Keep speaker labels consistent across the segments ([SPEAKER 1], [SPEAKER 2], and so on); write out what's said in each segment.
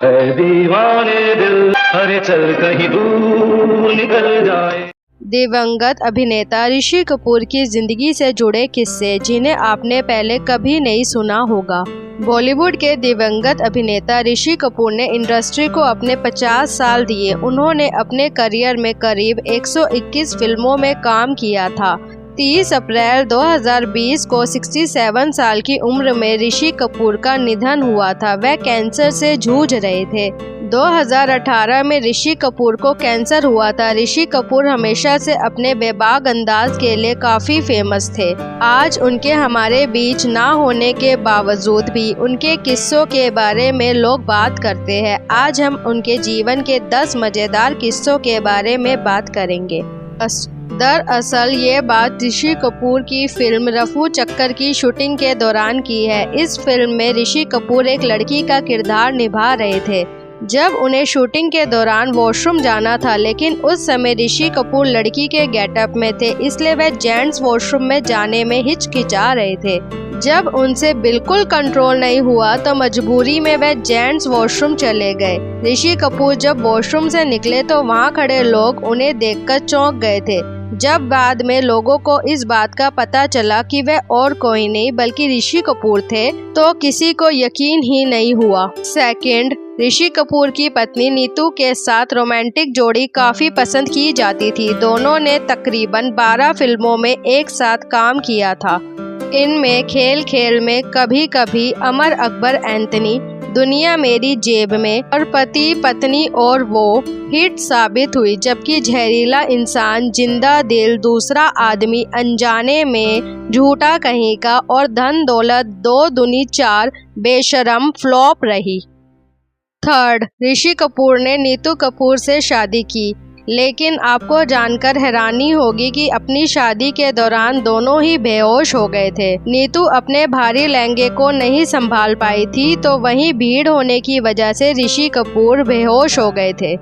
[SPEAKER 1] ऐ दीवाने दिल, अरे चल कहीं दूर निकल जाए।
[SPEAKER 2] दिवंगत अभिनेता ऋषि कपूर की जिंदगी से जुड़े किस्से जिन्हें आपने पहले कभी नहीं सुना होगा। बॉलीवुड के दिवंगत अभिनेता ऋषि कपूर ने इंडस्ट्री को अपने 50 साल दिए। उन्होंने अपने करियर में करीब 121 फिल्मों में काम किया था। 30 अप्रैल 2020 को 67 साल की उम्र में ऋषि कपूर का निधन हुआ था। वह कैंसर से जूझ रहे थे। 2018 में ऋषि कपूर को कैंसर हुआ था। ऋषि कपूर हमेशा से अपने बेबाक अंदाज के लिए काफी फेमस थे। आज उनके हमारे बीच ना होने के बावजूद भी उनके किस्सों के बारे में लोग बात करते हैं। आज हम उनके जीवन के 10 मजेदार किस्सों के बारे में बात करेंगे। दरअसल ये बात ऋषि कपूर की फिल्म रफू चक्कर की शूटिंग के दौरान की है। इस फिल्म में ऋषि कपूर एक लड़की का किरदार निभा रहे थे जब उन्हें शूटिंग के दौरान वॉशरूम जाना था, लेकिन उस समय ऋषि कपूर लड़की के गेटअप में थे, इसलिए वह जेंट्स वॉशरूम में जाने में हिचकिचा रहे थे। जब उनसे बिल्कुल कंट्रोल नहीं हुआ तो मजबूरी में वह जेंट्स वॉशरूम चले गए। ऋषि कपूर जब वॉशरूम से निकले तो वहां खड़े लोग उन्हें देखकर चौंक गए थे। जब बाद में लोगों को इस बात का पता चला कि वह और कोई नहीं बल्कि ऋषि कपूर थे तो किसी को यकीन ही नहीं हुआ। सेकंड, ऋषि कपूर की पत्नी नीतू के साथ रोमांटिक जोड़ी काफी पसंद की जाती थी। दोनों ने तकरीबन 12 फिल्मों में एक साथ काम किया था। इनमें खेल खेल में, कभी कभी, अमर अकबर एंथनी, दुनिया मेरी जेब में और पति पत्नी और वो हिट साबित हुई, जबकि जहरीला इंसान, जिंदा दिल, दूसरा आदमी, अनजाने में, झूठा कहीं का और धन दौलत 2 दूनी 4 बेशरम फ्लॉप रही। थर्ड, ऋषि कपूर ने नीतू कपूर से शादी की, लेकिन आपको जानकर हैरानी होगी कि अपनी शादी के दौरान दोनों ही बेहोश हो गए थे। नीतू अपने भारी लहंगे को नहीं संभाल पाई थी तो वहीं भीड़ होने की वजह से ऋषि कपूर बेहोश हो गए थे।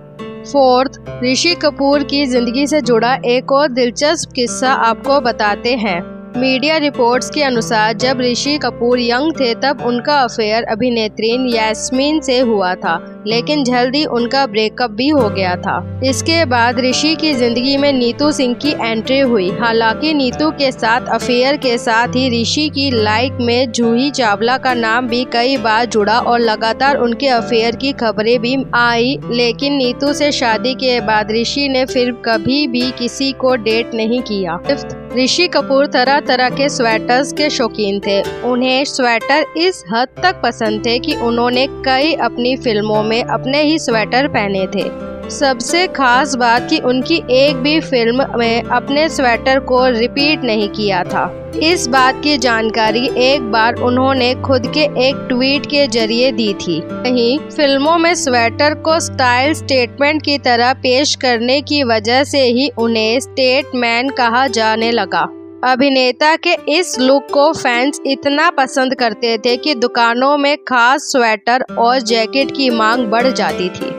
[SPEAKER 2] फोर्थ, ऋषि कपूर की जिंदगी से जुड़ा एक और दिलचस्प किस्सा आपको बताते हैं। मीडिया रिपोर्ट्स के अनुसार जब ऋषि कपूर यंग थे तब उनका अफेयर अभिनेत्री यास्मीन से हुआ था, लेकिन जल्दी उनका ब्रेकअप भी हो गया था। इसके बाद ऋषि की जिंदगी में नीतू सिंह की एंट्री हुई। हालांकि नीतू के साथ अफेयर के साथ ही ऋषि की लाइफ में जूही चावला का नाम भी कई बार जुड़ा और लगातार उनके अफेयर की खबरें भी आई, लेकिन नीतू से शादी के बाद ऋषि ने फिर कभी भी किसी को डेट नहीं किया। फिफ्थ, ऋषि कपूर तरह तरह के स्वेटर्स के शौकीन थे। उन्हें स्वेटर इस हद तक पसंद थे कि उन्होंने कई अपनी फिल्मों में अपने ही स्वेटर पहने थे। सबसे खास बात कि उनकी एक भी फिल्म में अपने स्वेटर को रिपीट नहीं किया था। इस बात की जानकारी एक बार उन्होंने खुद के एक ट्वीट के जरिए दी थी। वहीं फिल्मों में स्वेटर को स्टाइल स्टेटमेंट की तरह पेश करने की वजह से ही उन्हें स्टेटमैन कहा जाने लगा। अभिनेता के इस लुक को फैंस इतना पसंद करते थे कि दुकानों में खास स्वेटर और जैकेट की मांग बढ़ जाती थी।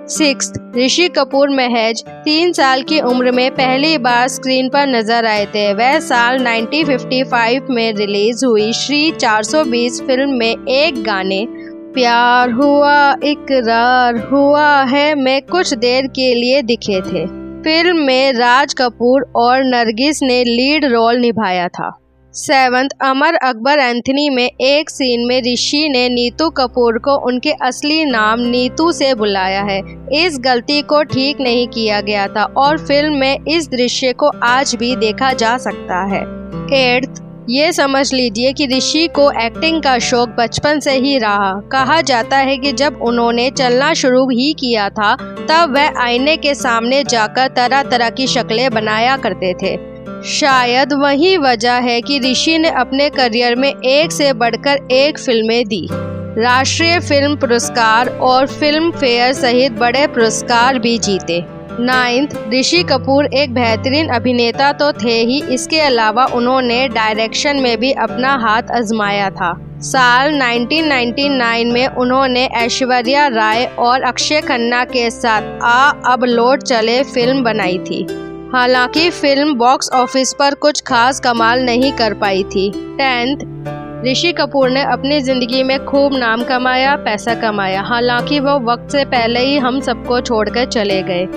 [SPEAKER 2] सिक्स्थ, ऋषि कपूर महज 3 साल की उम्र में पहली बार स्क्रीन पर नजर आए थे। वह साल 1955 में रिलीज हुई श्री 420 फिल्म में एक गाने प्यार हुआ इकरार हुआ है में कुछ देर के लिए दिखे थे। फिल्म में राज कपूर और नरगिस ने लीड रोल निभाया था। 7th, अमर अकबर एंथनी में एक सीन में ऋषि ने नीतू कपूर को उनके असली नाम नीतू से बुलाया है। इस गलती को ठीक नहीं किया गया था और फिल्म में इस दृश्य को आज भी देखा जा सकता है। 8th, ये समझ लीजिए कि ऋषि को एक्टिंग का शौक बचपन से ही रहा। कहा जाता है कि जब उन्होंने चलना शुरू ही किया था तब वह आईने के सामने जाकर तरह तरह की शक्लें बनाया करते थे। शायद वही वजह है कि ऋषि ने अपने करियर में एक से बढ़कर एक फिल्में दी, राष्ट्रीय फिल्म पुरस्कार और फिल्म फेयर सहित बड़े पुरस्कार भी जीते। 9th, ऋषि कपूर एक बेहतरीन अभिनेता तो थे ही, इसके अलावा उन्होंने डायरेक्शन में भी अपना हाथ आजमाया था। साल 1999 में उन्होंने ऐश्वर्या राय और अक्षय खन्ना के साथ आ अब लौट चले फिल्म बनाई थी। हालांकि फिल्म बॉक्स ऑफिस पर कुछ खास कमाल नहीं कर पाई थी। 10th, ऋषि कपूर ने अपनी जिंदगी में खूब नाम कमाया, पैसा कमाया। हालांकि वो वक्त से पहले ही हम सबको छोड़कर चले गए।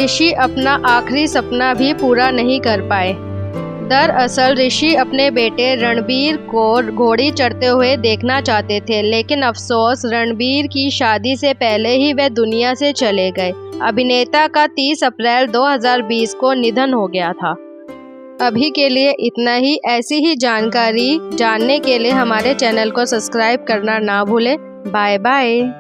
[SPEAKER 2] ऋषि अपना आखिरी सपना भी पूरा नहीं कर पाए। दरअसल ऋषि अपने बेटे रणबीर को घोड़ी चढ़ते हुए देखना चाहते थे, लेकिन अफसोस रणबीर की शादी से पहले ही वे दुनिया से चले गए। अभिनेता का 30 अप्रैल 2020 को निधन हो गया था। अभी के लिए इतना ही। ऐसी ही जानकारी जानने के लिए हमारे चैनल को सब्सक्राइब करना ना भूलें। Bye bye.